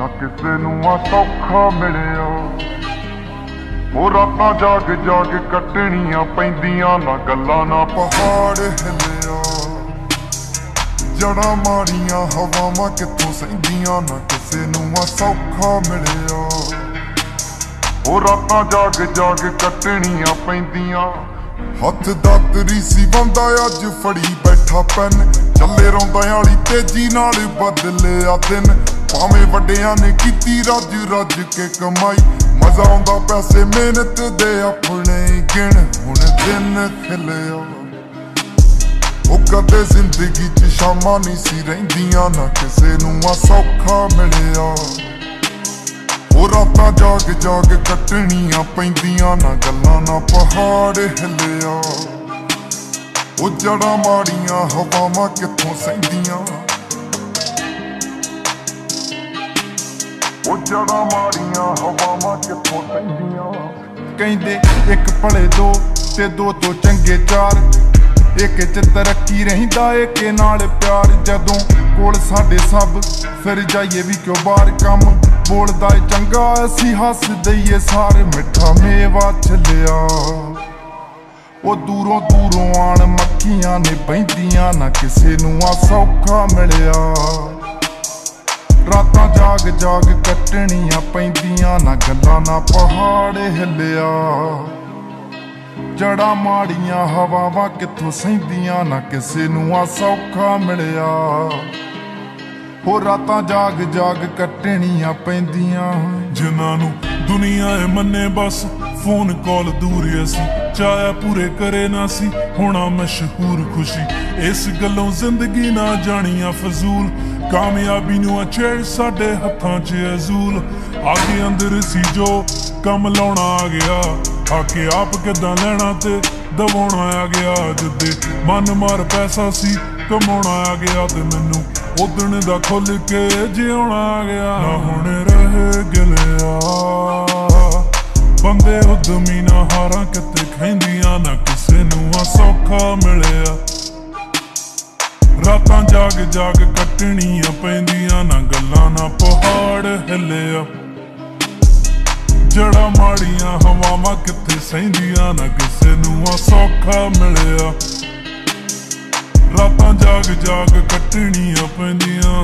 ना किसे नूं आ सौखा मिलिया। ओ रातां जाग जाग कटणियां पैंदियां, ना गल्लां ना पहाड़ हिलिया। जड़ा माड़ियां हवावां कित्थों सहिंदियां, ना किसे नूं आ सौखा मिलिया। ओ रातां जाग जाग कटणियां पैंदियां, हथ दातरी सी बंदा अज फड़ी बैठा पैन। चले रौंदा आली तेजी नाल बदलिया दिन, भावें वड्डियां ने कीती रज रज के कमाई। मजा आउंदा पैसे मेहनत दे अपने गिण, हुण दिन खिलिया। ओ कदे जिंदगी च शामां नहीं सी रहिंदियां, ना किसे नूं आ सौखा मिलिया। ओ रातां जाग जाग कटणियां पैंदियां, ना गल्लां ना पहाड़ हिलिया। ओ जड़ा माड़ियां हवावां कित्थों सहिंदियां, ओ जड़ा माड़ियां हवावां कित्थों सहिंदियां। कहंदे एक भले दो ते दो तो चंगे चार, एक च तरक्की रहिंदा एक नाल प्यार। जदों कोल साडे सब फिर जाइए भी क्यों बाहर, कम बोलदा ए चंगा असी हस दईए सार। मिठा मेवा छलिया ओ दूरों दूरों आण मक्खियां ने बहिंदियां, ना किसे नूं आ सौखा मिलिया। रातां जाग जाग कटणियां पैंदियां, ना गल्लां ना पहाड़ हिलिया। जड़ा माड़ियां हवावां कित्थों सहिंदियां, ना किसे नूं आ सौखा मिलिया। हो रातां जाग जाग कटणियां पैंदियां। जिन्हां नूं दुनिया ए मन्ने बस फोन कॉल दूर असी, चाहे पूरे करे ना सी होना मशहूर खुशी। इस गल्लों जिंदगी ना जानिया फजूल, कामयाबी नूं अछेड़ साडे हत्थां च अजूल। आगे अंदर सी जो कम लाउणा आ गया, आके आप किदां लैणा ते दवाउणा आ गया। जिद्दे मन मार पैसा सी कमाउणा आ गया, ते मैनू उदण दा खुल के जिउणा आ गया। ना हुण रह गिलिया बंदे उद्यमी, ना हारां किते खैंदियां, ना किसे नूं आ सौखा मिलिया। रातां जाग जाग कटणियां पैंदियां, ना गल्लां ना पहाड़ हिलिया। जड़ा माड़ियां हवावां कित्थे सहिंदियां, ना किसे नूं आ सौखा मिलिया। रातां जाग जाग कटणियां पैंदियां।